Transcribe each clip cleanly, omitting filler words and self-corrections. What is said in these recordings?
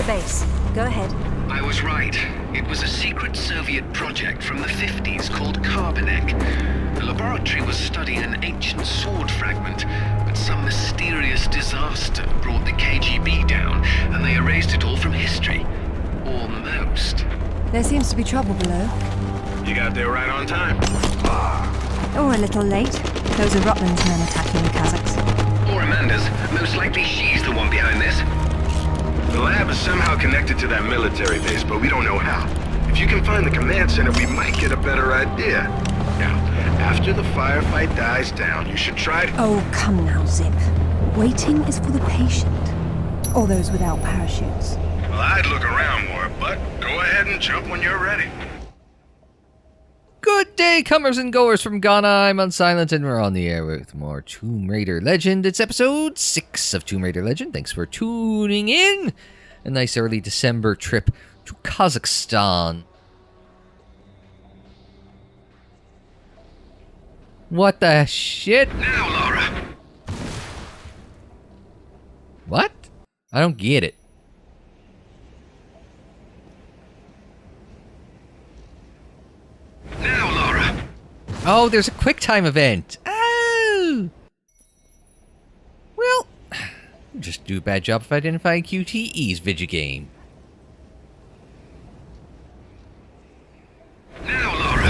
the base. Go ahead. I was right. It was a secret Soviet project from the 50s called Carbonek. The laboratory was studying an ancient sword fragment, but some mysterious disaster brought the KGB down, and they erased it all from history. Almost. There seems to be trouble below. You got there right on time. Or a little late. Those are Rutland's men attacking the Kazakhs. Or Amanda's. Most likely she's the one behind this. The lab is somehow connected to that military base, but we don't know how. If you can find the command center, we might get a better idea. Now, after the firefight dies down, you should try to... Oh, come now, Zip. Waiting is for the patient. Or those without parachutes. Well, I'd look around more, but go ahead and jump when you're ready. Good day, comers and goers from Ghana. I'm Unsilent, and we're on the air with more Tomb Raider Legend. It's episode 6 of Tomb Raider Legend. Thanks for tuning in. A nice early December trip to Kazakhstan. What the shit? Now, Laura! What? I don't get it. Now, Laura! Oh, there's a QuickTime event. Oh! Well, just do a bad job of identifying QTE's video game. Now, Laura!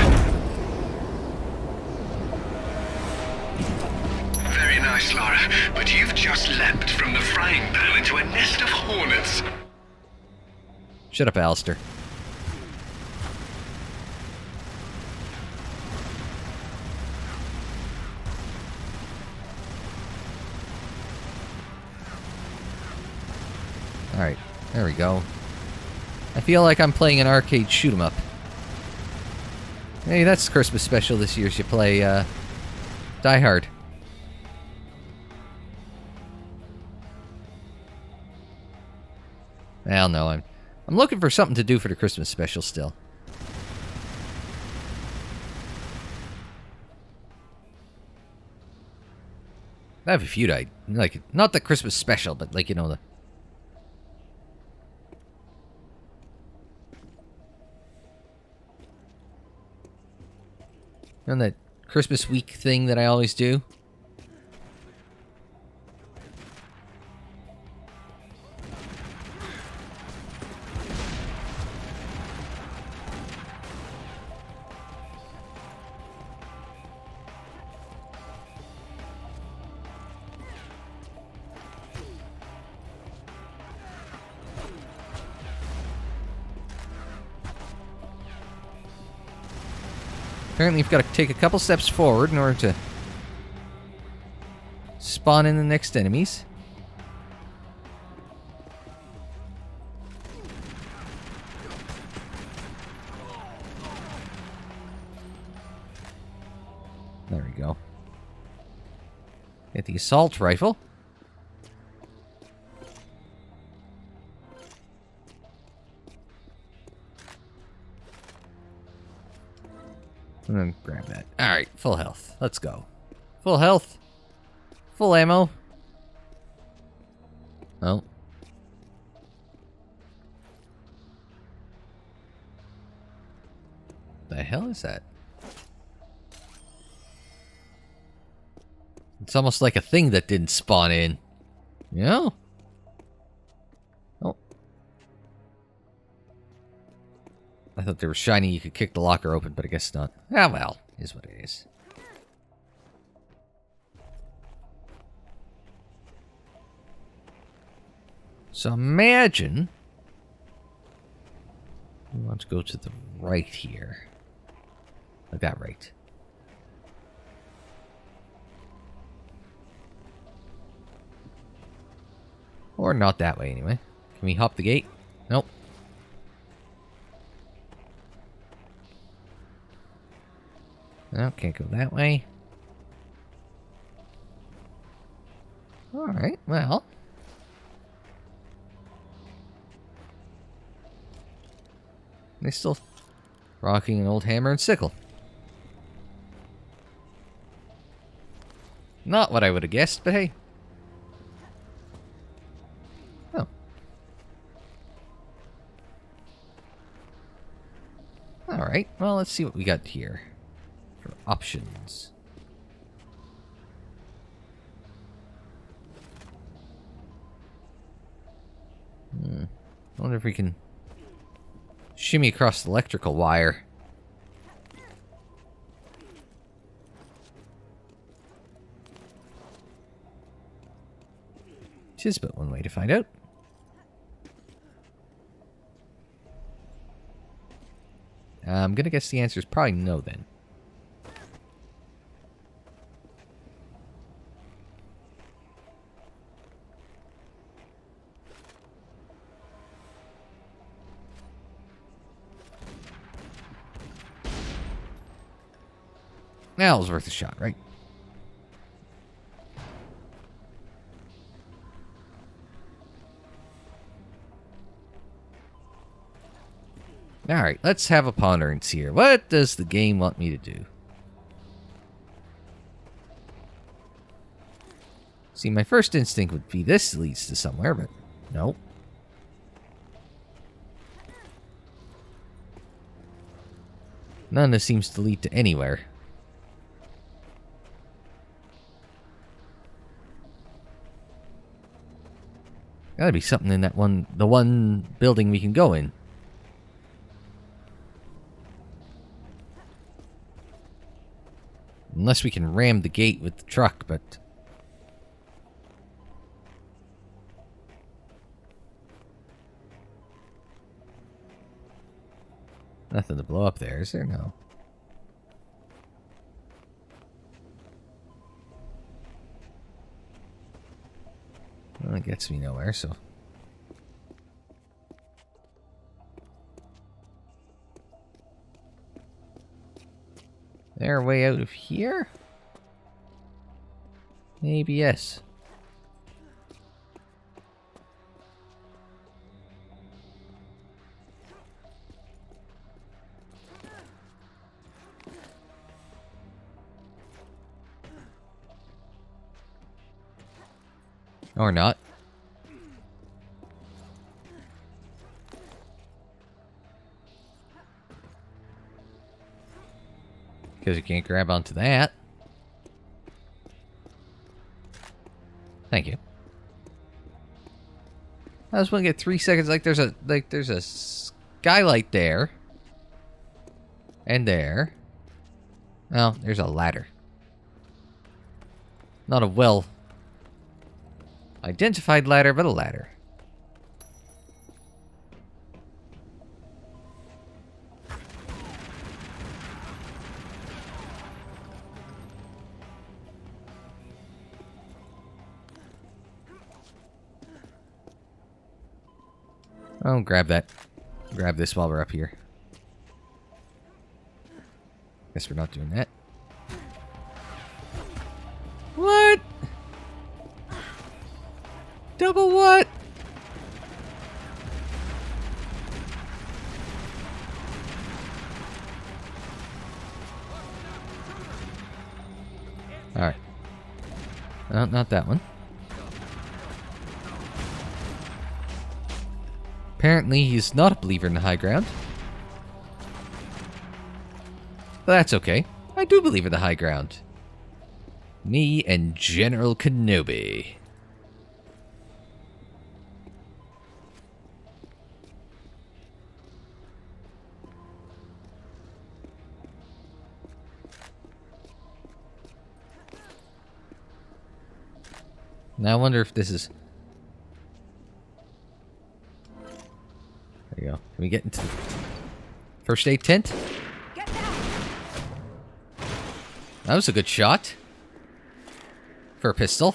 Very nice, Laura, but you've just leapt from the frying pan into a nest of hornets. Shut up, Alistair. Alright, there we go. I feel like I'm playing an arcade shoot-'em-up. Hey, that's Christmas special this year. You play, Die Hard. Well, no, I'm looking for something to do for the Christmas special still. I have a few died. Like, not the Christmas special, but like, you know, the... On that Christmas week thing that I always do. Apparently you've got to take a couple steps forward in order to spawn in the next enemies. There we go. Get the assault rifle. And then grab that. Alright, full health. Let's go. Full health. Full ammo. Oh. The hell is that? It's almost like a thing that didn't spawn in. You know? Oh. I thought they were shiny, you could kick the locker open, but I guess not. Ah, well, is what it is. So imagine... we want to go to the right here. Like that, right. Or not that way, anyway. Can we hop the gate? Nope. No, can't go that way. Alright, well. They still rocking an old hammer and sickle. Not what I would have guessed, but hey. Oh. Alright, well, let's see what we got here for options. I wonder if we can shimmy across the electrical wire. Just but one way to find out. I'm gonna guess the answer is probably no then. That was worth a shot, right? Alright, let's have a ponderance here. What does the game want me to do? See, my first instinct would be this leads to somewhere, but no. None of this seems to lead to anywhere. Gotta be something in that the one building we can go in. Unless we can ram the gate with the truck, but... nothing to blow up there, is there? No. Well, it gets me nowhere, so... They're way out of here? Maybe yes. Or not. Because you can't grab onto that. Thank you. I just want to get 3 seconds. There's a skylight there. And there. Oh, there's a ladder. Not a well identified ladder, but a ladder. Oh, grab that. Grab this while we're up here. Guess we're not doing that. What? Double what? Alright. No, not that one. Apparently, he's not a believer in the high ground. But that's okay. I do believe in the high ground. Me and General Kenobi. Now I wonder if this is... There you go. Can we get into the first aid tent? Get down. That was a good shot. For a pistol.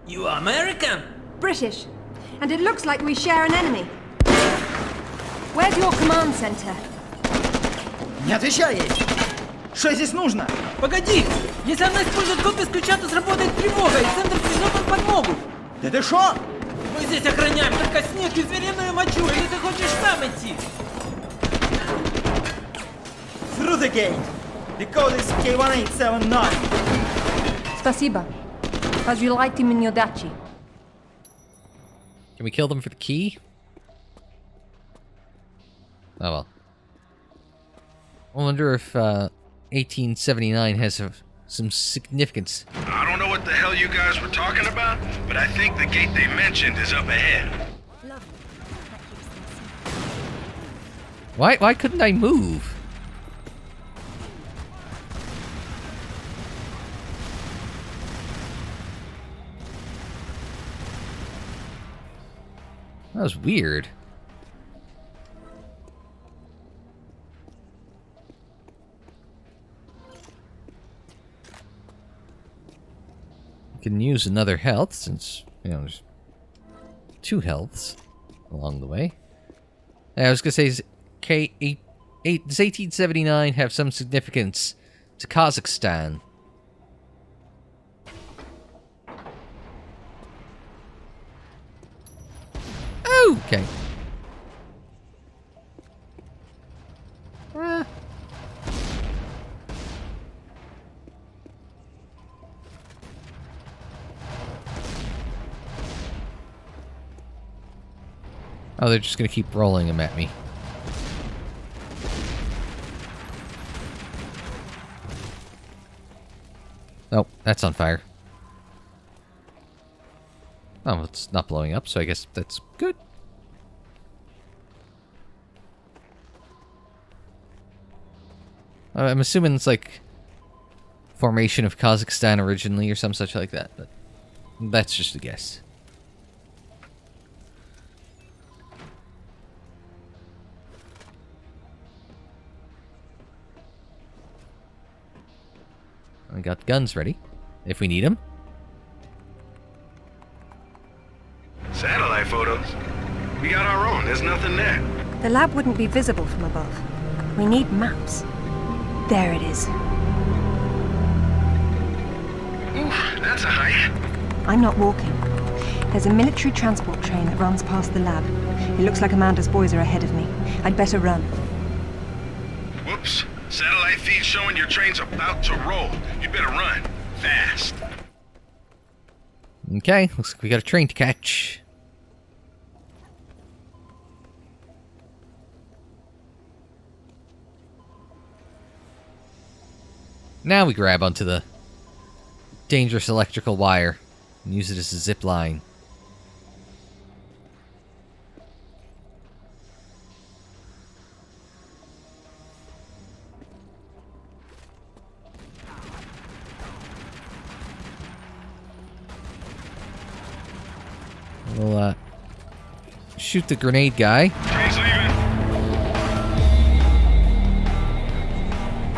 You are American? British. And it looks like we share an enemy. Where's your command center? Не отвечай ей! Что здесь нужно? Погоди! Если она использует код без ключа, то сработает тревога, и центр придет нам подмогу! Да ты шо? Мы здесь охраняем только снег и звериную мочу, или ты хочешь сам идти? Through the gate! The code is K1879! Спасибо. Разжилайте мне удачи. Can we kill them for the key? Oh well. I wonder if 1879 has some significance. I don't know what the hell you guys were talking about, but I think the gate they mentioned is up ahead. Why couldn't I move? That was weird. I can use another health since, you know, there's 2 healths along the way. I was gonna say, does 1879 have some significance to Kazakhstan? Okay. Oh, they're just gonna keep rolling them at me. Oh, that's on fire. Oh, it's not blowing up, so I guess that's good. I'm assuming it's like formation of Kazakhstan originally or some such like that, but that's just a guess. I got guns ready, if we need them. Satellite photos? We got our own, there's nothing there. The lab wouldn't be visible from above. We need maps. There it is. Oof, that's a hike. I'm not walking. There's a military transport train that runs past the lab. It looks like Amanda's boys are ahead of me. I'd better run. Whoops. Satellite feed showing your train's about to roll. You better run. Fast. Okay, looks like we got a train to catch. Now we grab onto the dangerous electrical wire and use it as a zip line. We'll shoot the grenade guy. Train's leaving.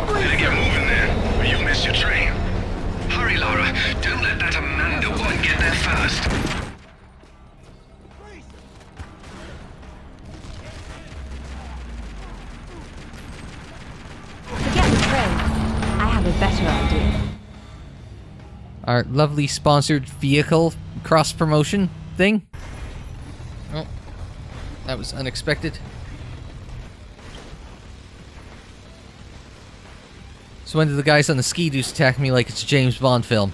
Better get moving then, or you'll miss your train. Hurry, Lara. Don't let that Amanda one get there first. Forget the train. I have a better idea. Our lovely sponsored vehicle cross-promotion thing. Oh, that was unexpected. So when did the guys on the ski-doos attack me like it's a James Bond film?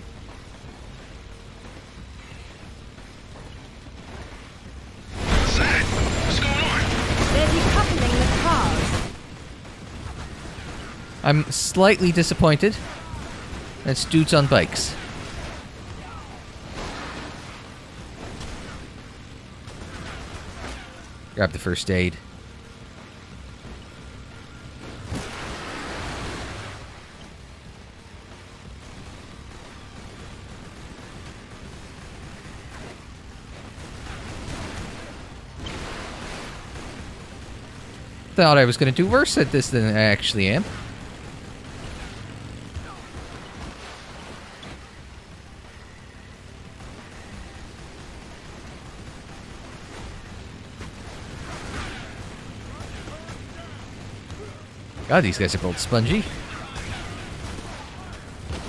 What's that? What's going on? They're decoupling the cars. I'm slightly disappointed. It's dudes on bikes. Grab the first aid. Thought I was going to do worse at this than I actually am. God, these guys are both spongy.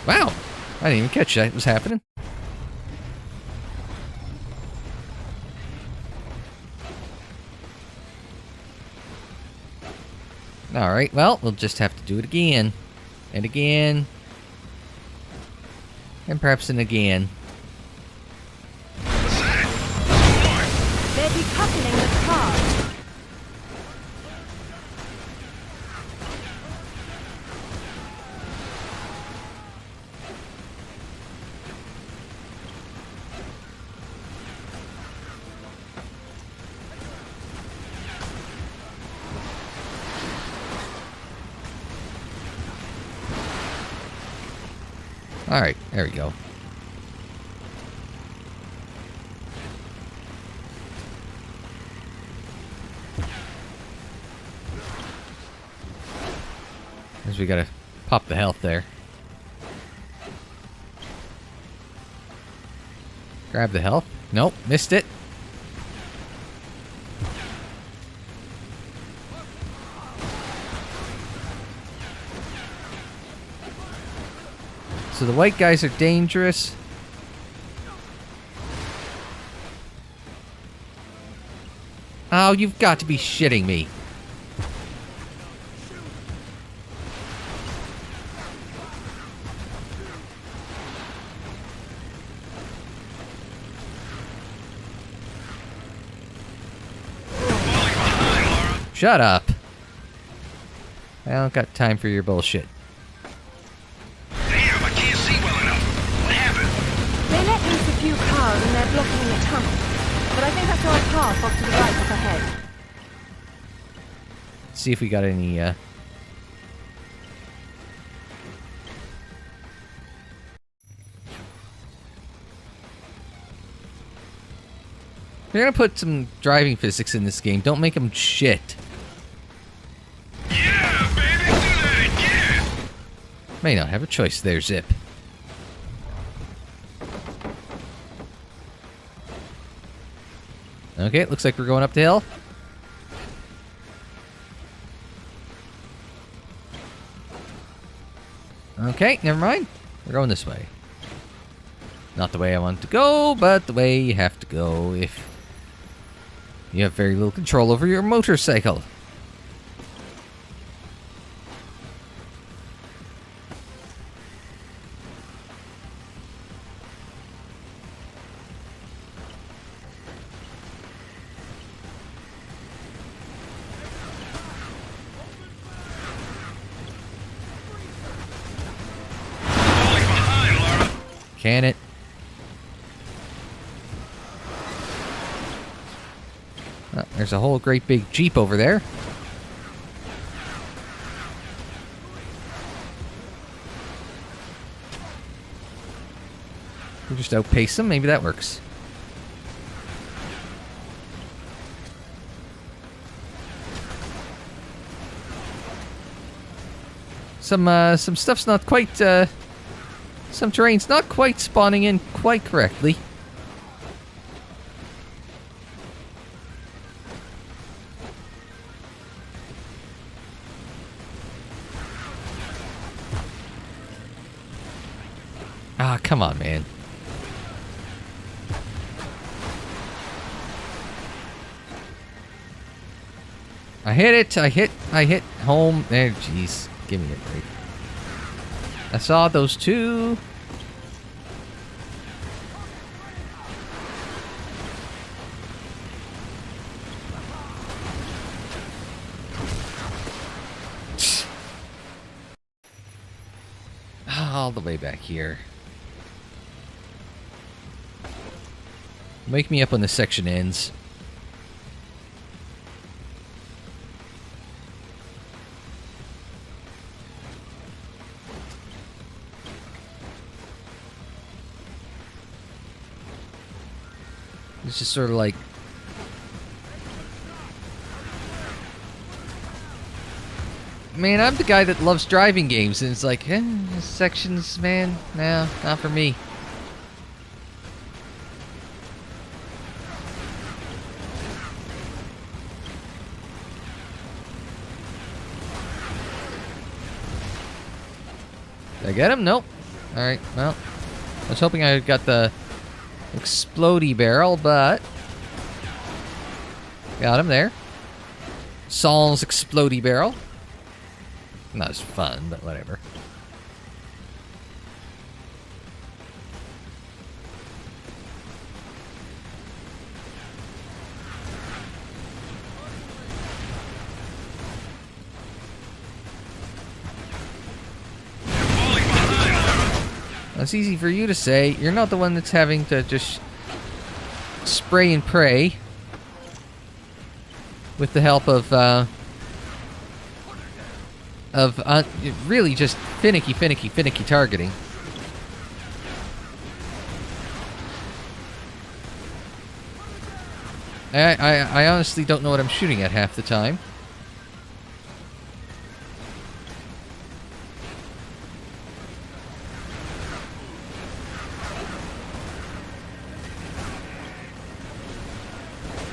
Wow! I didn't even catch that was happening. Alright, well, we'll just have to do it again. And again. And perhaps an again. What's that? What's going on? They're decoupling the cars. There we go. As we gotta pop the health there. Grab the health. Nope, missed it. So the white guys are dangerous. Oh, you've got to be shitting me. Shut up. I don't got time for your bullshit. Damn, I can't see well enough. What happened? They let loose a few cars and they're blocking the tunnel. But I think I saw a path off to the right up ahead. See if we got any, We're gonna put some driving physics in this game. Don't make them shit. Yeah, baby, do that again! May not have a choice there, Zip. Okay, it looks like we're going up the hill. Okay, never mind. We're going this way. Not the way I want to go, but the way you have to go if you have very little control over your motorcycle. Can it? Oh, there's a whole great big Jeep over there. We'll just outpace them. Maybe that works. Some stuff's not quite, some terrain's not quite spawning in quite correctly. Ah, come on, man. I hit it. I hit home. There, jeez. Give me a break. I saw those two. All the way back here. Wake me up when this section ends. It's just sort of like... Man, I'm the guy that loves driving games, and it's like, this sections, man, no, not for me. Did I get him? Nope. Alright, well, I was hoping I got the explodey barrel, but got him there. Saul's explodey barrel. Not as fun, but whatever. It's easy for you to say. You're not the one that's having to just spray and pray with the help of really just finicky targeting. I honestly don't know what I'm shooting at half the time.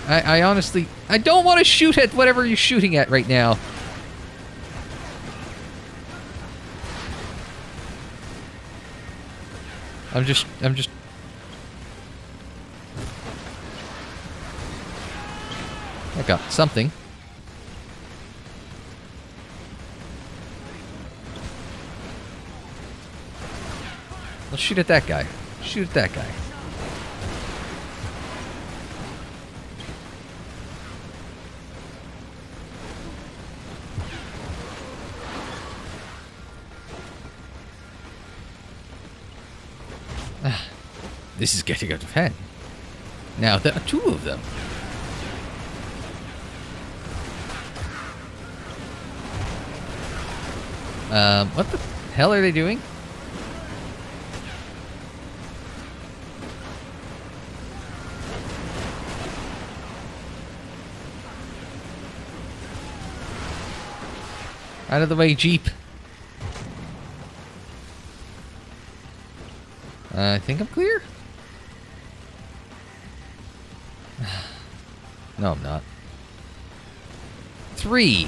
I honestly... I don't want to shoot at whatever you're shooting at right now. I'm just... I got something. Let's shoot at that guy. Shoot at that guy. This is getting out of hand. Now there are two of them. What the hell are they doing? Out of the way, Jeep. I think I'm clear. No, I'm not. 3.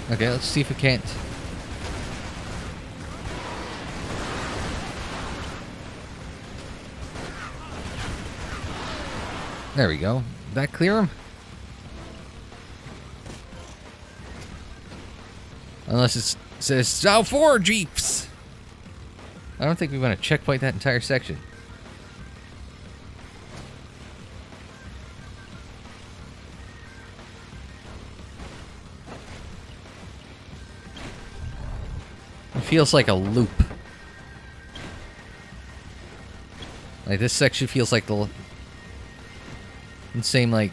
Okay, let's see if we can't. There we go. Did that clear him? Unless it says South 4 Jeeps. I don't think we want to checkpoint that entire section. It feels like a loop. Like this section feels like the same like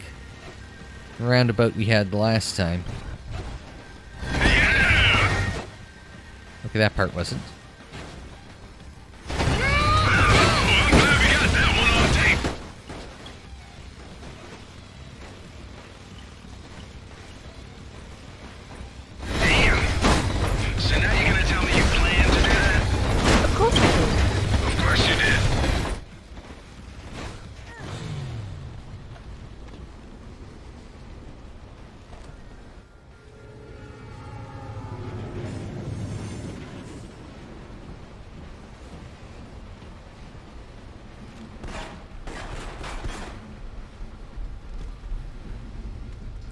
roundabout we had the last time. Okay, that part wasn't. So now you're gonna tell me you planned to do that? Of course I did. Of course you did.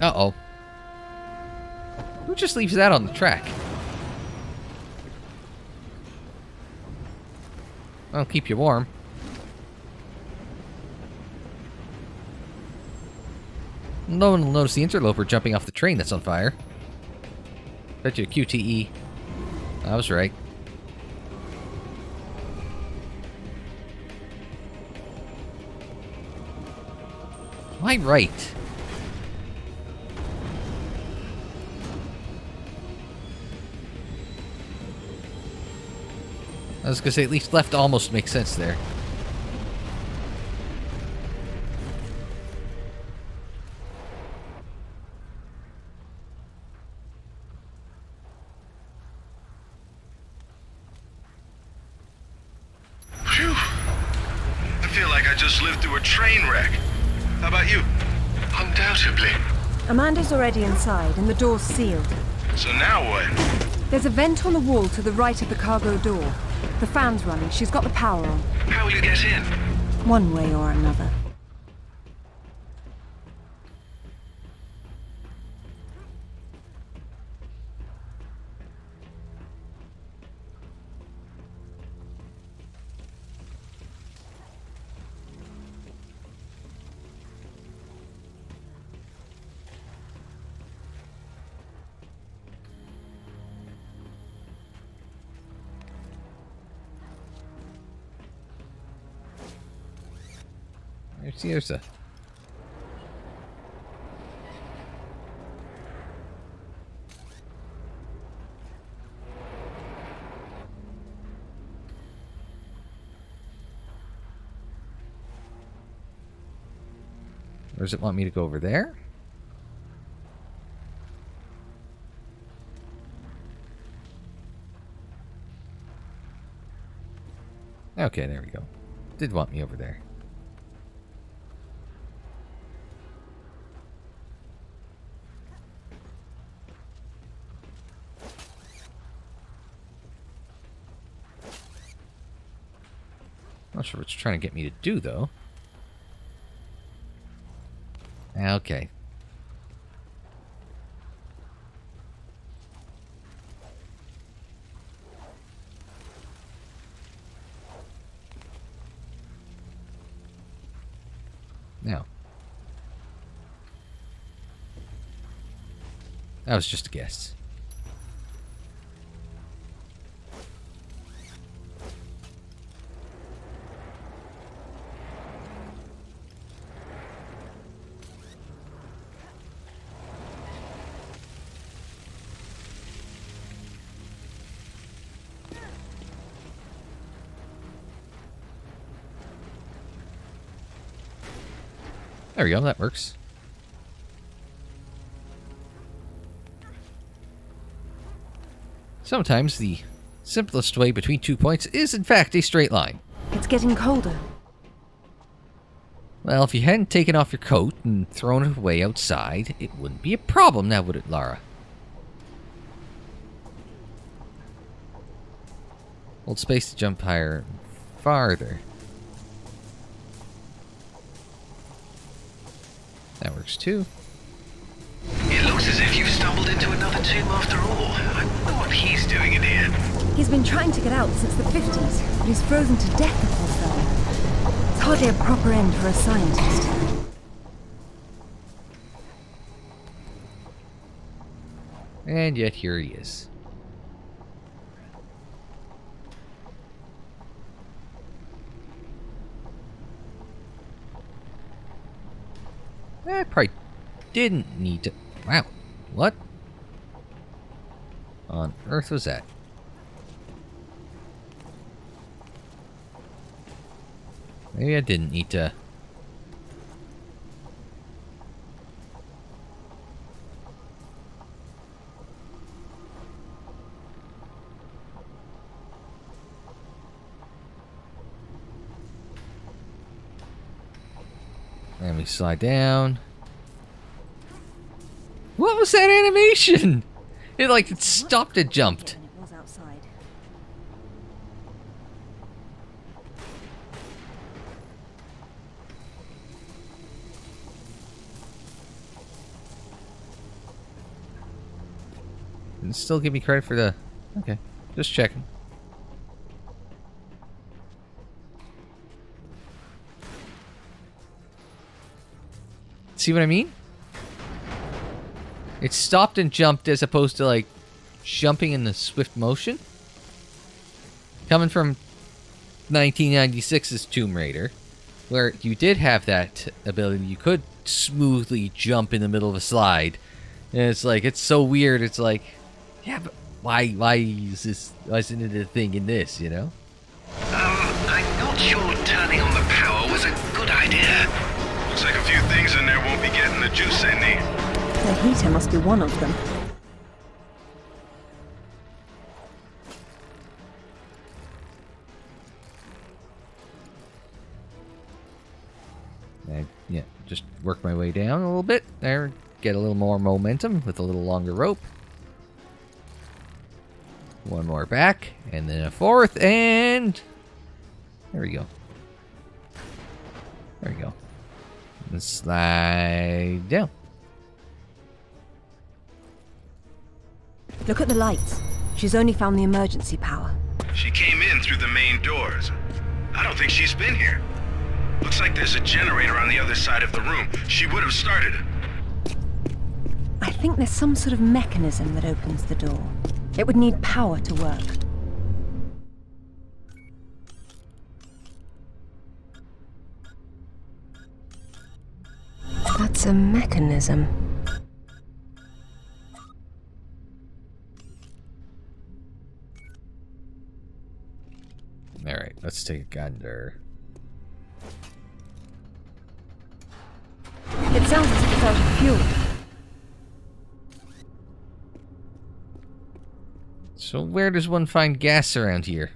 Uh-oh. Who just leaves that on the track? I'll keep you warm. No one will notice the interloper jumping off the train that's on fire. Bet you a QTE. I was right. Why right? I was gonna say, at least left almost makes sense there. Phew. I feel like I just lived through a train wreck. How about you? Undoubtedly. Amanda's already inside, and the door's sealed. So now what? There's a vent on the wall to the right of the cargo door. The fan's running. She's got the power on. How will you get in? One way or another. Here's a... Or does it want me to go over there? Okay, there we go. Did want me over there. Not sure what it's trying to get me to do, though. Okay. Now. That was just a guess. There we go, that works. Sometimes the simplest way between 2 points is in fact a straight line. It's getting colder. Well, if you hadn't taken off your coat and thrown it away outside, it wouldn't be a problem now, would it, Lara? Hold space to jump higher and farther. That works too. It looks as if you've stumbled into another tomb after all. I wonder what he's doing in here. He's been trying to get out since the 50s, but he's frozen to death, the poor fellow. It's hardly a proper end for a scientist. And yet here he is. I probably didn't need to... Wow. What on earth was that? Maybe I didn't need to... And we slide down. What was that animation? It like it stopped and jumped. It was outside. Didn't still give me credit for the... Okay, just checking. See what I mean? It stopped and jumped as opposed to like jumping in the swift motion. Coming from 1996's Tomb Raider, where you did have that ability, you could smoothly jump in the middle of a slide. And it's like, it's so weird, it's like, yeah, but why is this, why isn't it a thing in this, you know? I'm not sure turning on the power was a good idea. Looks like a few things in there won't be getting the juice they need. The heater must be one of them. And yeah, just work my way down a little bit there, get a little more momentum with a little longer rope. One more back, and then a fourth, and there we go. There we go. And slide down. Look at the lights. She's only found the emergency power. She came in through the main doors. I don't think she's been here. Looks like there's a generator on the other side of the room. She would have started it. I think there's some sort of mechanism that opens the door. It would need power to work. That's a mechanism. Alright, let's take a gander. So where does one find gas around here?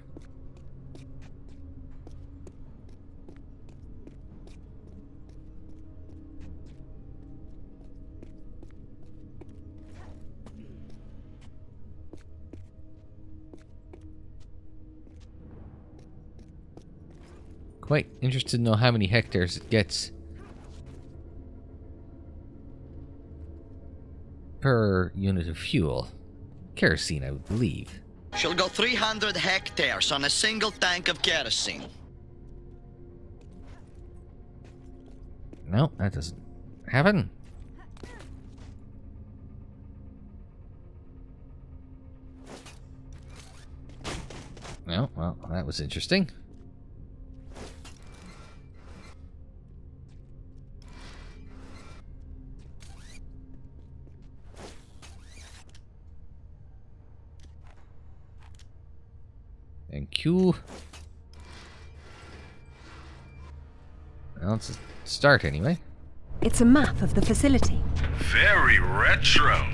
Quite interested to know how many hectares it gets per unit of fuel. Kerosene, I would believe. She'll go 300 hectares on a single tank of kerosene. No, that doesn't happen. No, well, that was interesting. Thank you. Well, let's start anyway. It's a map of the facility. Very retro.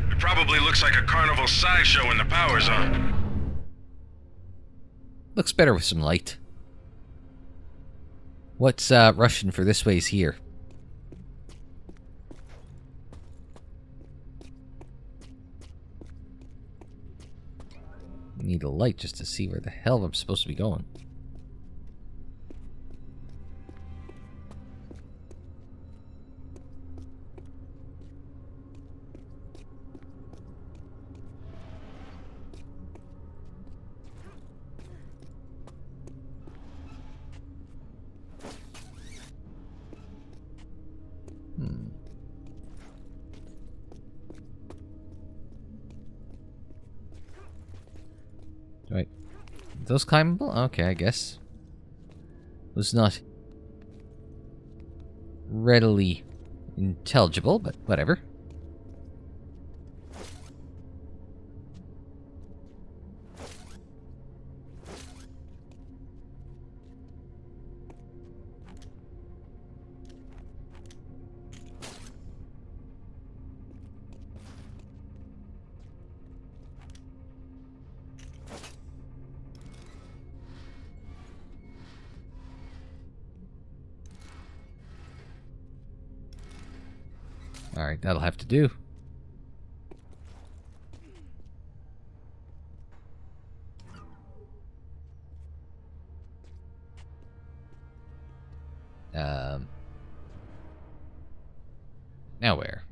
It probably looks like a carnival sideshow when the power's on. Looks better with some light. What's Russian for this ways here? Need a light just to see where the hell I'm supposed to be going. Right. Those climbable? Okay, I guess. Was not readily intelligible, but whatever. Alright, that'll have to do. Now where?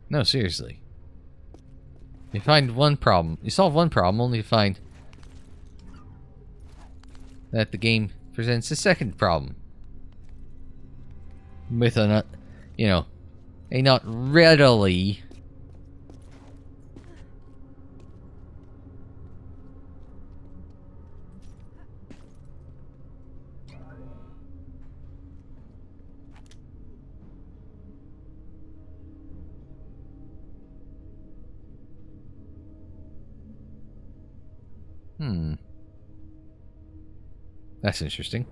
No, seriously. You find one problem. You solve one problem only to find that the game presents a second problem. With a not, you know, a not readily That's interesting.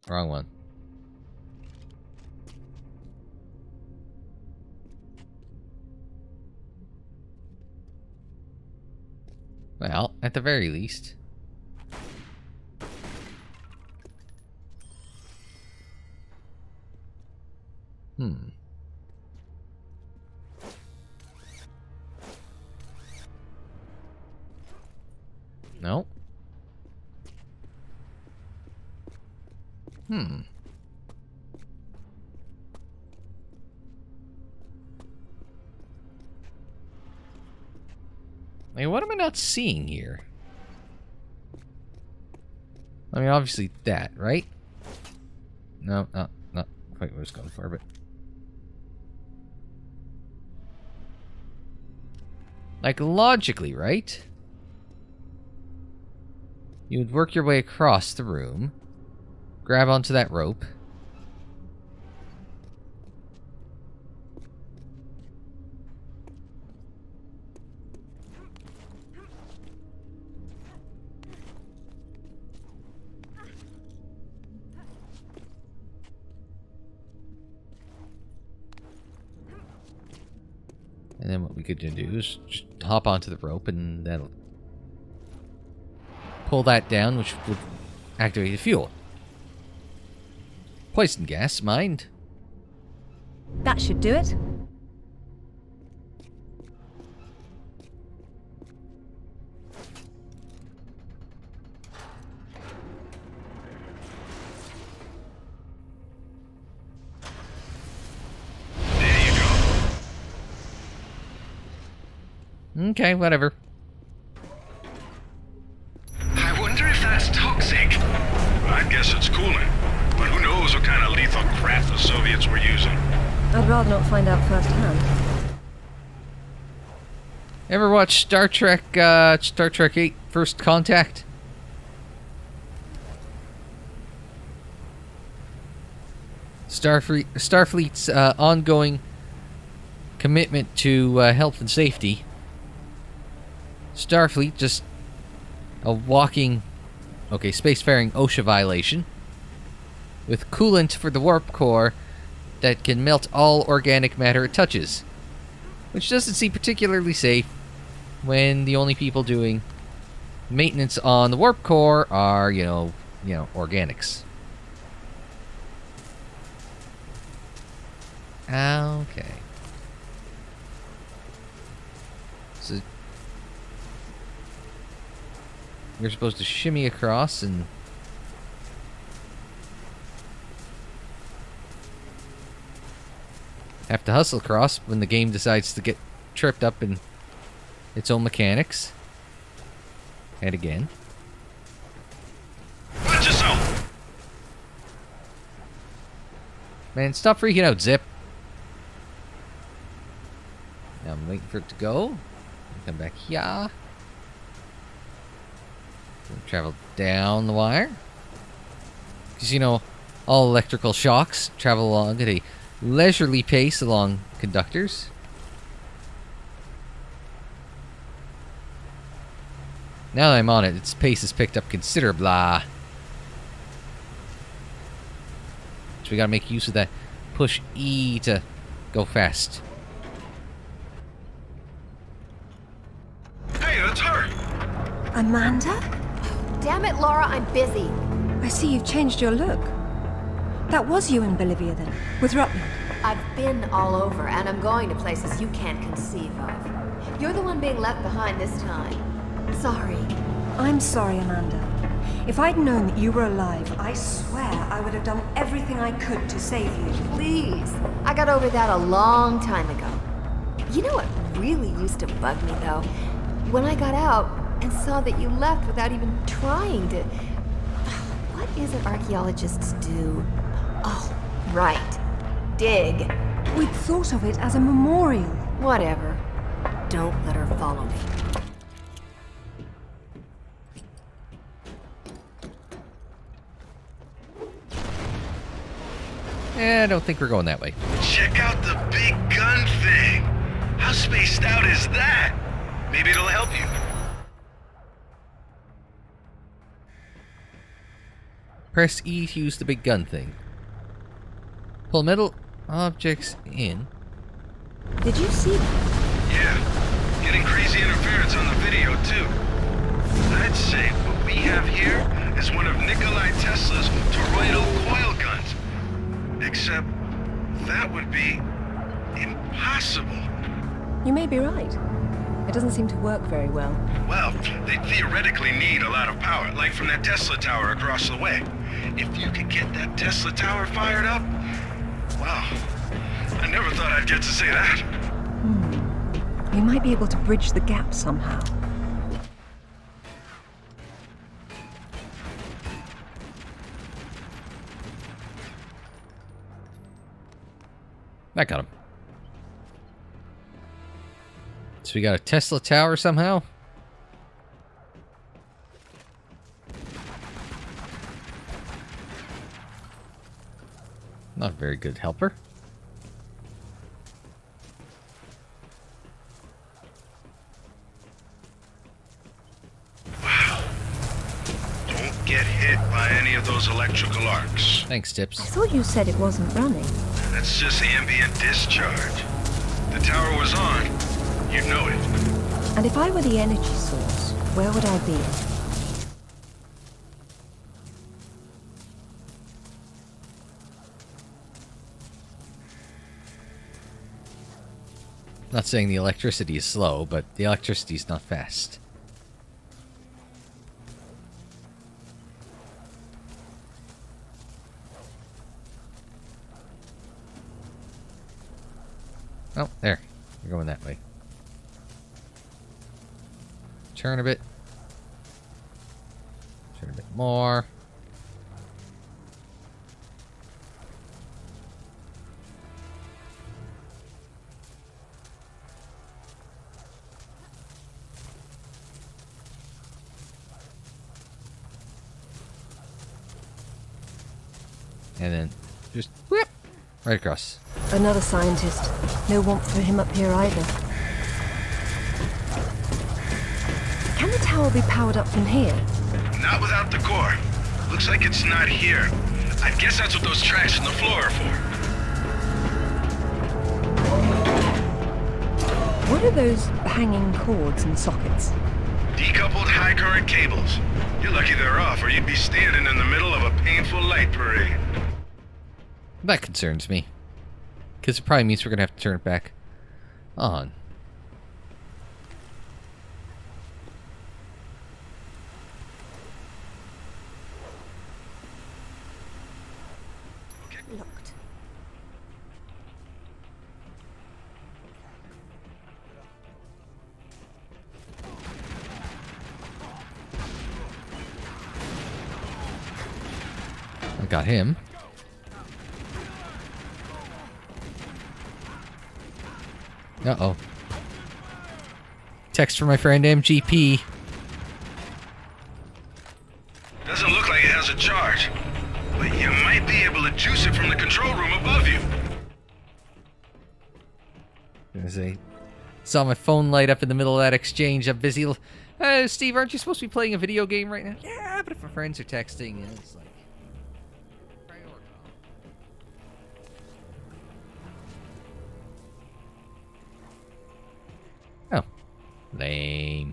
Wrong one. Well, at the very least. No. Hey, what am I not seeing here? I mean, obviously that, right? No, not quite what I was going for, but... Like, logically, right? You would work your way across the room, grab onto that rope, and then what we could do is just hop onto the rope, and that'll pull that down, which would activate the fuel. Poison gas, mind. That should do it. Okay, whatever. I wonder if that's toxic. I guess it's coolant. But who knows what kind of lethal crap the Soviets were using. I'd rather not find out firsthand. Ever watch Star Trek 8 First Contact? Starfleet's ongoing commitment to health and safety. Starfleet just a walking, spacefaring OSHA violation with coolant for the warp core that can melt all organic matter it touches, which doesn't seem particularly safe when the only people doing maintenance on the warp core are, organics. Okay. So you're supposed to shimmy across and have to hustle across when the game decides to get tripped up in its own mechanics. And again. Watch yourself! Man, stop freaking out, Zip. Now I'm waiting for it to go. Come back here. Travel down the wire. Because, all electrical shocks travel along at a leisurely pace along conductors. Now that I'm on it, its pace has picked up considerably. So we gotta make use of that push E to go fast. Hey, that's her! Amanda? Damn it, Laura, I'm busy. I see you've changed your look. That was you in Bolivia then, with Rutland. I've been all over, and I'm going to places you can't conceive of. You're the one being left behind this time. Sorry. I'm sorry, Amanda. If I'd known that you were alive, I swear I would have done everything I could to save you. Please. I got over that a long time ago. You know what really used to bug me, though? When I got out and saw that you left without even trying to... What is it archaeologists do? Oh, right. Dig. We'd thought of it as a memorial. Whatever. Don't let her follow me. I don't think we're going that way. Check out the big gun thing! How spaced out is that? Maybe it'll help you. Press E to use the big gun thing. Pull metal objects in. Did you see that? Yeah, getting crazy interference on the video, too. I'd say what we have here is one of Nikolai Tesla's toroidal coil guns. Except that would be impossible. You may be right. It doesn't seem to work very well. Well, they theoretically need a lot of power, like from that Tesla tower across the way. If you could get that Tesla tower fired up, wow, I never thought I'd get to say that. We might be able to bridge the gap somehow. I got him. So we got a Tesla tower somehow? Not a very good helper. Wow. Don't get hit by any of those electrical arcs. Thanks, I Tips. thought you said it wasn't running. That's just ambient discharge. The tower was on. You'd know it. And if I were the energy source, where would I be? Not saying the electricity is slow, but the electricity is not fast. Oh, there. You're going that way. Turn a bit. Turn a bit more. And then just whip right across. Another scientist. No warmth for him up here either. Can the tower be powered up from here? Not without the core. Looks like it's not here. I guess that's what those tracks in the floor are for. What are those hanging cords and sockets? Decoupled high current cables. You're lucky they're off, or you'd be standing in the middle of a painful light parade. That concerns me. Because it probably means we're going to have to turn it back on. Locked. I got him. Uh-oh. Text from my friend MGP. Doesn't look like it has a charge, but you might be able to juice it from the control room above you. There's a... Saw my phone light up in the middle of that exchange. I'm busy. Steve, aren't you supposed to be playing a video game right now? Yeah, but if my friends are texting, it's like... Oh. Lame.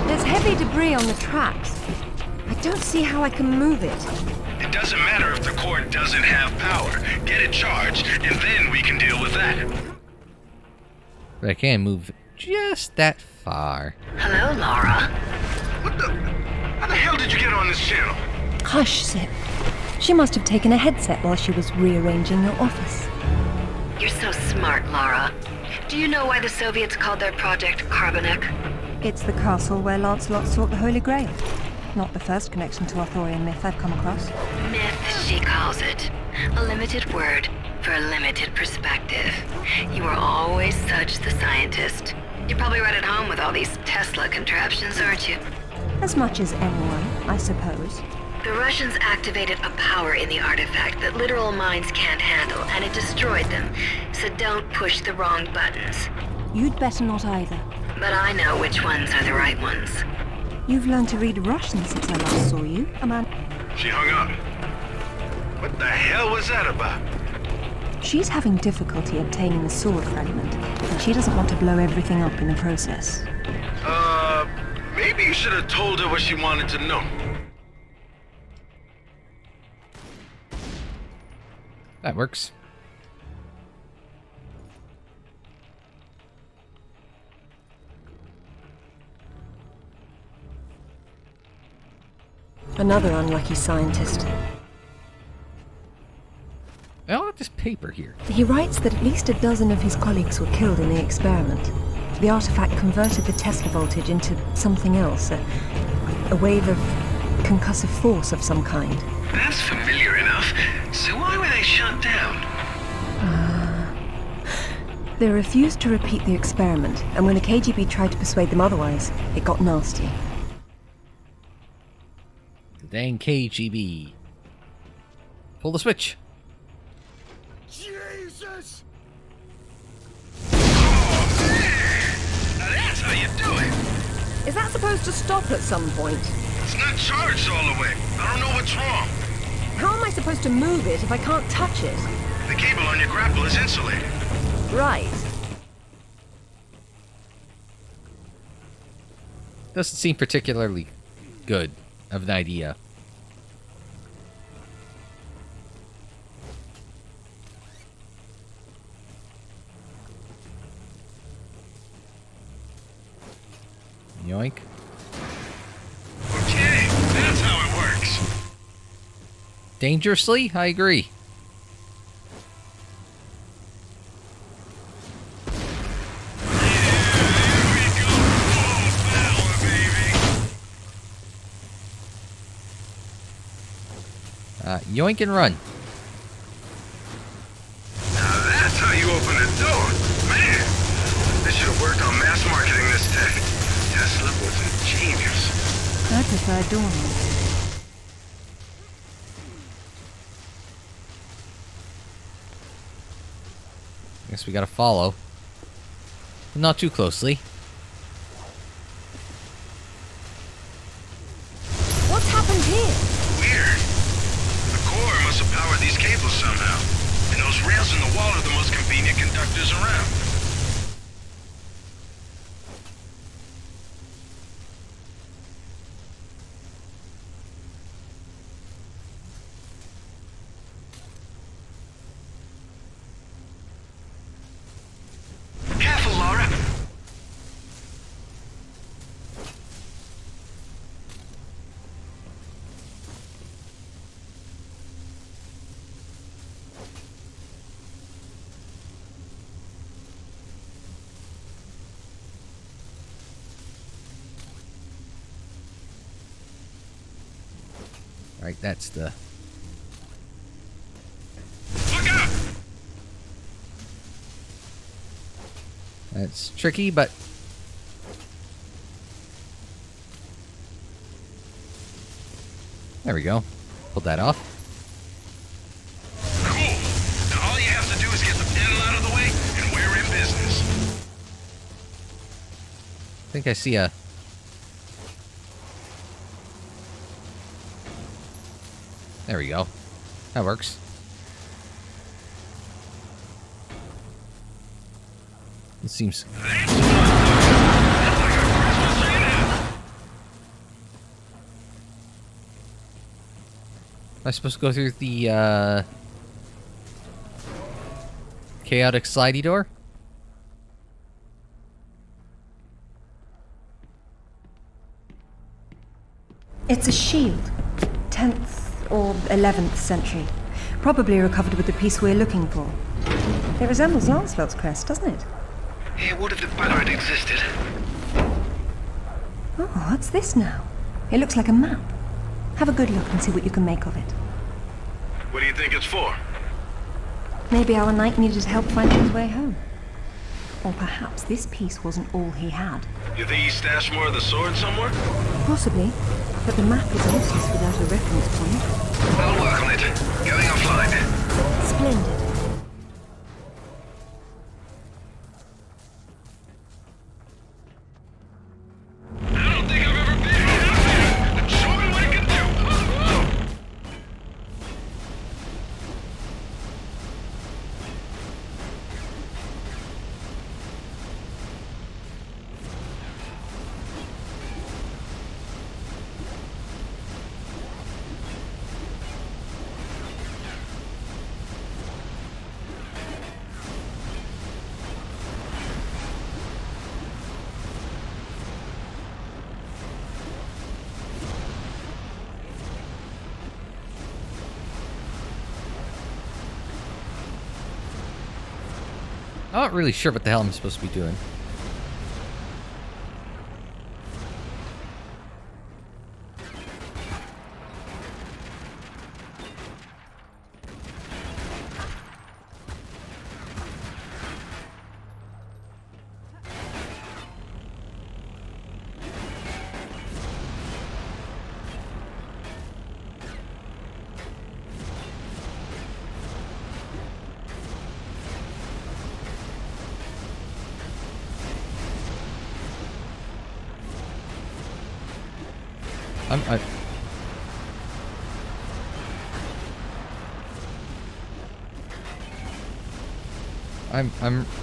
There's heavy debris on the tracks. I don't see how I can move it. It doesn't matter if the core doesn't have power. Get it charged, and then we can deal with that. But I can't move just that far. Hello, Laura. What the? How the hell did you get on this channel? Hush, Zip. She must have taken a headset while she was rearranging your office. You're so smart, Laura. Do you know why the Soviets called their project Carbonek? It's the castle where Lancelot sought the Holy Grail. Not the first connection to Arthurian myth I've come across. Myth, she calls it. A limited word for a limited perspective. You were always such the scientist. You're probably right at home with all these Tesla contraptions, aren't you? As much as anyone, I suppose. The Russians activated a power in the artifact that literal minds can't handle, and it destroyed them. So don't push the wrong buttons. You'd better not either. But I know which ones are the right ones. You've learned to read Russian since I last saw you, Amanda. She hung up. What the hell was that about? She's having difficulty obtaining the sword fragment, and she doesn't want to blow everything up in the process. Maybe you should have told her what she wanted to know. That works. Another unlucky scientist. I don't have this paper here. He writes that at least a dozen of his colleagues were killed in the experiment. The artifact converted the Tesla voltage into something else, a wave of concussive force of some kind. That's familiar enough. So why were they shut down? They refused to repeat the experiment, and when the KGB tried to persuade them otherwise, it got nasty. The dang KGB. Pull the switch. Jesus! Now that's how you do it. Is that supposed to stop at some point? It's not charged all the way. I don't know what's wrong. How am I supposed to move it if I can't touch it? The cable on your grapple is insulated. Right. Doesn't seem particularly good of an idea. Yoink. Okay, that's how it works. Dangerously? I agree. Yoink and run. Now that's how you open a door. Man, they should have worked on mass marketing this tech. Tesla was a genius. I prefer dormant. Guess we gotta follow. But not too closely. What's happened here? Weird. The core must have powered these cables somehow. And those rails in the wall are the most convenient conductors around. Careful, Laura. Right, that's the... Look out! That's tricky, but... There we go. Pulled that off. Cool. Now all you have to do is get the panel out of the way, and we're in business. I think I see a... There we go. That works. It seems... Am I supposed to go through the, chaotic slidey door? It's a shield. 10th or 11th century. Probably recovered with the piece we're looking for. It resembles Lancelot's crest, doesn't it? It would have been better it existed. Oh, what's this now? It looks like a map. Have a good look and see what you can make of it. What do you think it's for? Maybe our knight needed help finding his way home. Or perhaps this piece wasn't all he had. You think he stashed more of the sword somewhere? Possibly, but the map is useless without a reference point. I'll work on it. Going offline. Splendid. I don't think I've ever been happier. Then show me what it can do. I'm not really sure what the hell I'm supposed to be doing.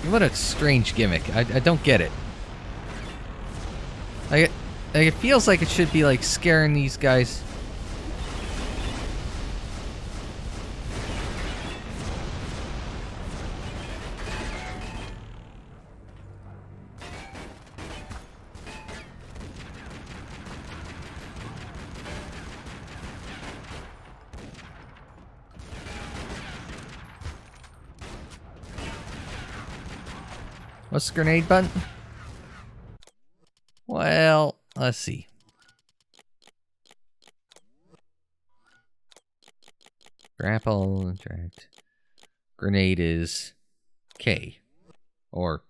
What a strange gimmick. I don't get it. Like it feels like it should be like scaring these guys. What's the grenade button? Well, let's see. Grapple, interact. Grenade is K. Or...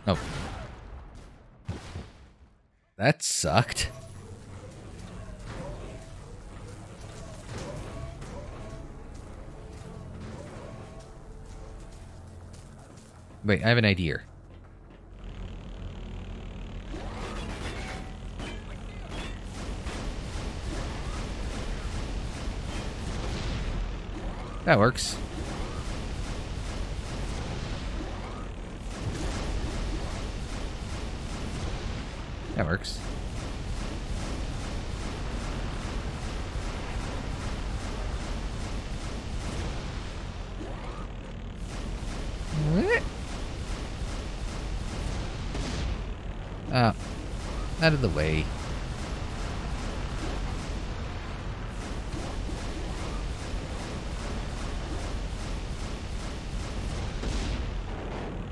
Oh. That sucked. Wait, I have an idea. That works. That works. Ah, out of the way.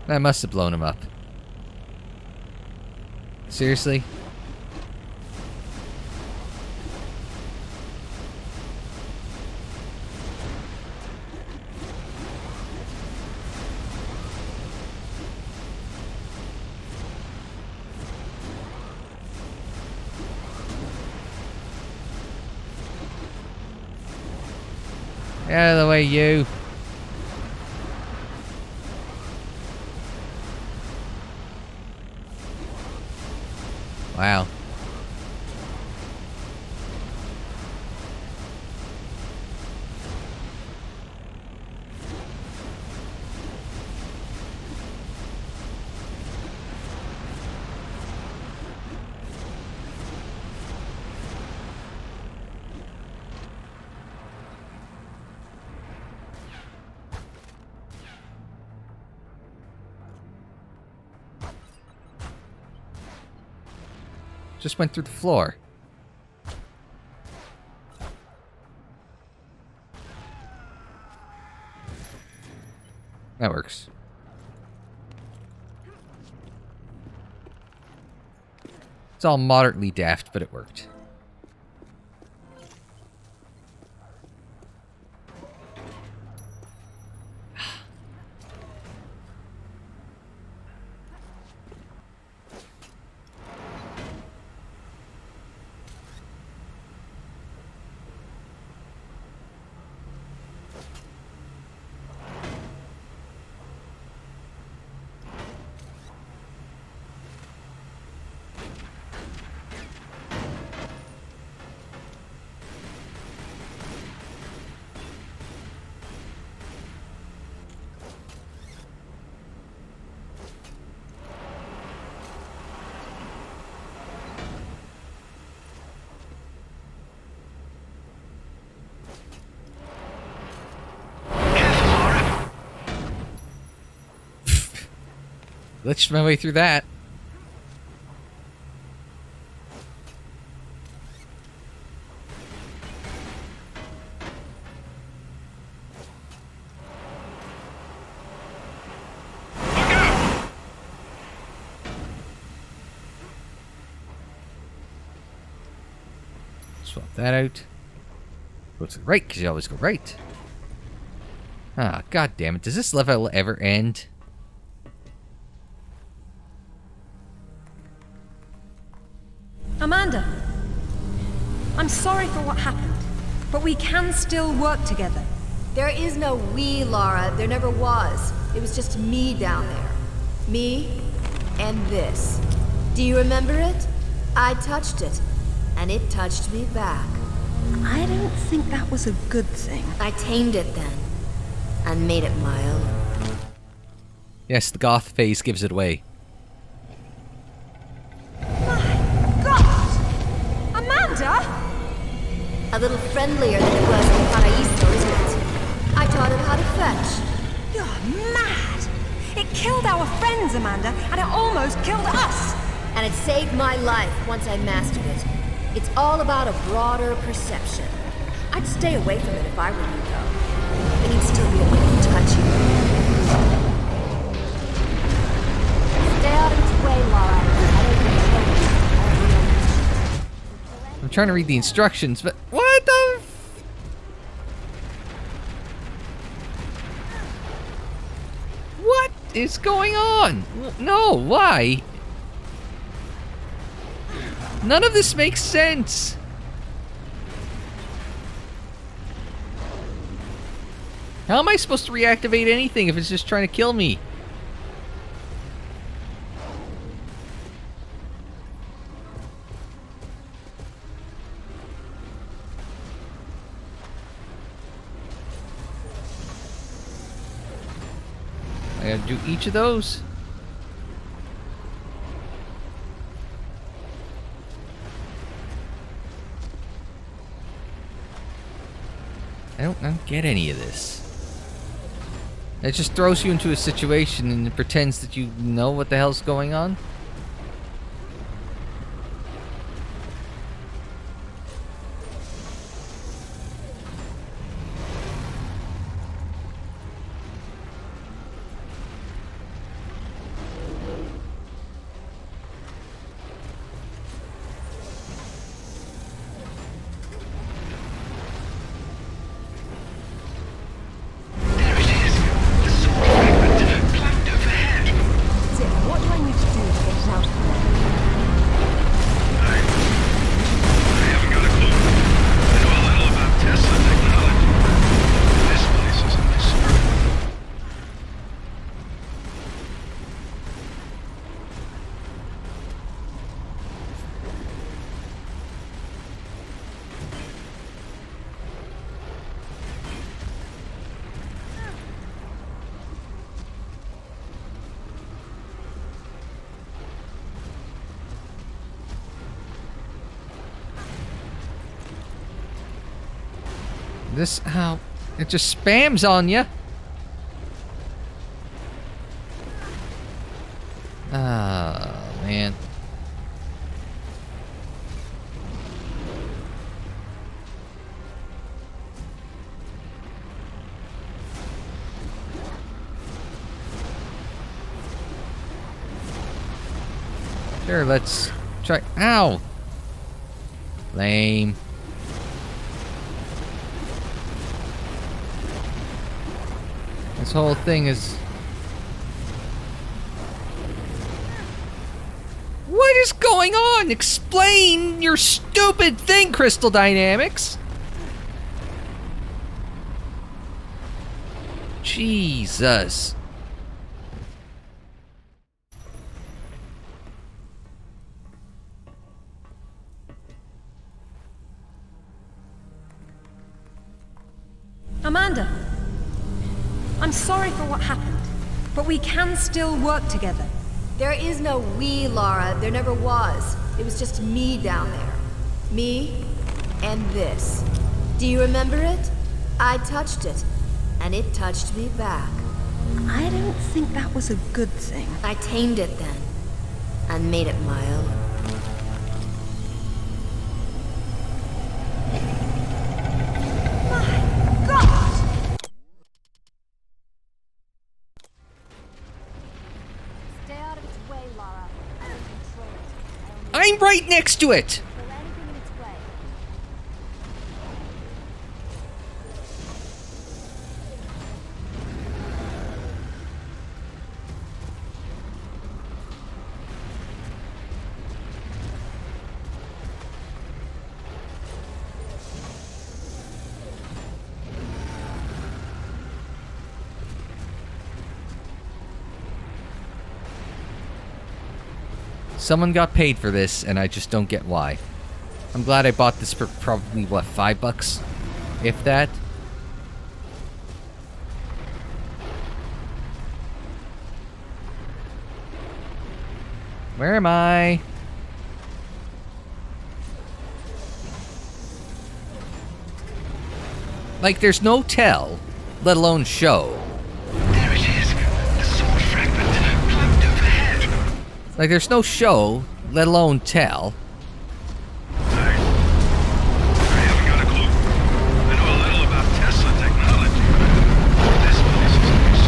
That must have blown him up. Seriously? Get out of the way, you. Wow. Just went through the floor. That works. It's all moderately daft, but it worked. Glitched my way through that. Swap that out. Go to the right, because you always go right. Ah, god damn it. Does this level ever end? Amanda, I'm sorry for what happened, but we can still work together. There is no we, Lara. There never was. It was just me down there. Me and this. Do you remember it? I touched it, and it touched me back. I don't think that was a good thing. I tamed it then, and made it my own. Yes, the goth phase gives it away. My God! Amanda? A little friendlier than it was in Paraíso, isn't it? I taught it how to fetch. You're mad! It killed our friends, Amanda, and it almost killed us! And it saved my life once I mastered it. It's all about a broader perception. I'd stay away from it if I were you, though. But you'd still be able to touch you. Stay out of its way, Laura. I'm trying to read the instructions, but what the? What is going on? No, why? None of this makes sense. How am I supposed to reactivate anything if it's just trying to kill me? I gotta do each of those. I don't get any of this. It just throws you into a situation and it pretends that you know what the hell's going on. This, how, it just spams on you. Oh, man. Sure, let's try. Ow! Lame. This whole thing is... What is going on? Explain your stupid thing, Crystal Dynamics! Jesus. Amanda, I'm sorry for what happened, but we can still work together. There is no we, Laura. There never was. It was just me down there. Me and this. Do you remember it? I touched it, and it touched me back. I don't think that was a good thing. I tamed it then, and made it my own. My God! Stay out of its way, Laura. I don't control it. I'm right next to it! Kill anything in its way. Someone got paid for this, and I just don't get why. I'm glad I bought this for probably, what, $5? If that. Where am I? Like, there's no tell, let alone show. There it is. The sword fragment plugged overhead. Like, there's no show, let alone tell. I haven't got a clue. I know a little about Tesla technology. This place is nice.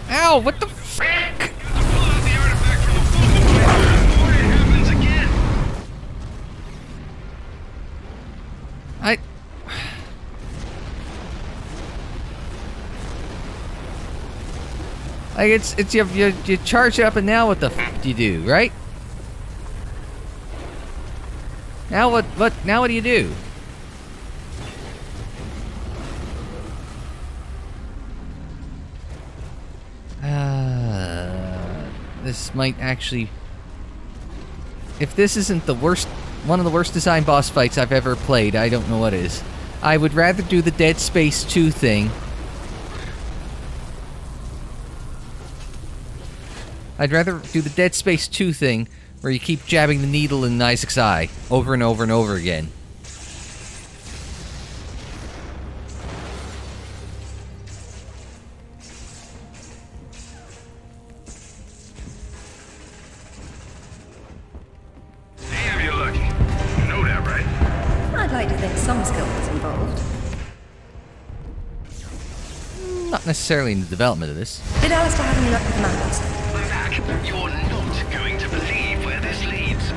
Ow, what the frick? Pull out the artifact from the focal point before it happens again. Like, it's you charge it up, and now what the f do you do, right? Now what do you do? This might actually... If this isn't the worst, one of the worst design boss fights I've ever played, I don't know what is. I would rather do the Dead Space 2 thing. I'd rather do the Dead Space 2 thing, where you keep jabbing the needle in Isaac's eye, over and over and over again. Damn, you're lucky. You know that, right? I'd like to think some skill was involved. Not necessarily in the development of this. Did Alistair have any luck with the mappers? Zach, you're not going to believe where this leads.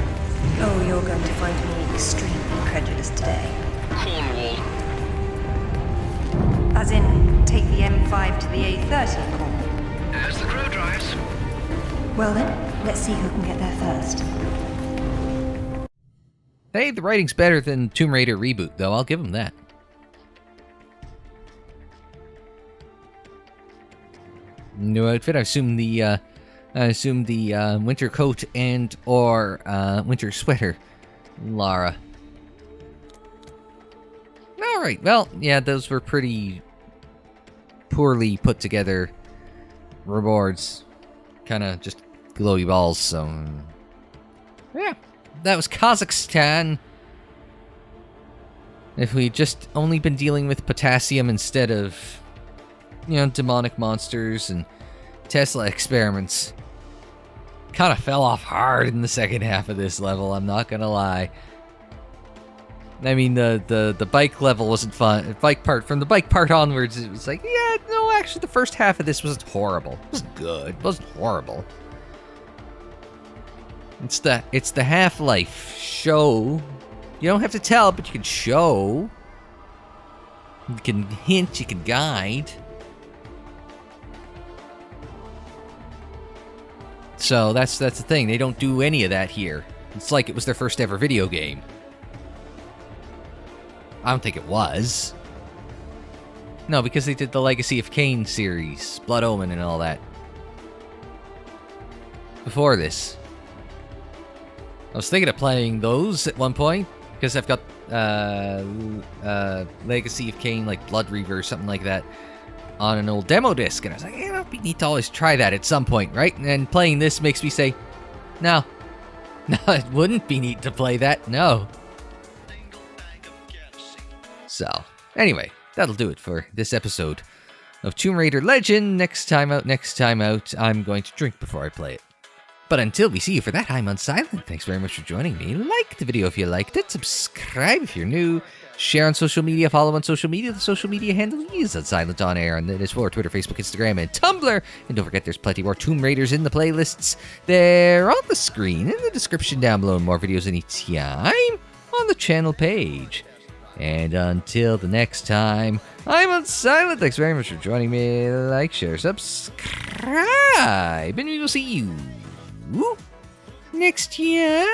Oh, you're going to find me extremely credulous today. Cornwall. As in, take the M5 to the A30 in Cornwall. As the crow drives. Well then, let's see who can get there first. Hey, the writing's better than Tomb Raider Reboot, though. I'll give them that. New outfit. I assume the winter coat and or winter sweater. Lara. All right. Well, yeah, those were pretty poorly put together rewards. Kind of just glowy balls. So yeah, that was Kazakhstan. If we'd just only been dealing with potassium instead of, you know, demonic monsters and Tesla experiments. Kind of fell off hard in the second half of this level, I'm not gonna lie. I mean, the bike level wasn't fun. Bike part, from the bike part onwards, it was like, yeah, no, actually, the first half of this wasn't horrible. It wasn't good. It wasn't horrible. It's the Half-Life show. You don't have to tell, but you can show. You can hint, you can guide. So that's the thing. They don't do any of that here. It's like it was their first ever video game. I don't think it was. No, because they did the Legacy of Kain series, Blood Omen and all that. Before this. I was thinking of playing those at one point, because I've got Legacy of Kain, like Blood Reaver or something like that, on an old demo disc, and I was like, yeah, it'd be neat to always try that at some point, right? And playing this makes me say, no, it wouldn't be neat to play that, no. So, anyway, that'll do it for this episode of Tomb Raider Legend. Next time out, I'm going to drink before I play it. But until we see you for that, I'm Unsilent. Thanks very much for joining me. Like the video if you liked it, subscribe if you're new, share on social media, follow on social media. The social media handle is Unsilent on air, and that is for Twitter, Facebook, Instagram, and Tumblr. And don't forget, there's plenty more Tomb Raiders in the playlists. They're on the screen, in the description down below, and more videos anytime on the channel page. And until the next time, I'm Unsilent. Thanks very much for joining me. Like, share, subscribe, and we will see you next year.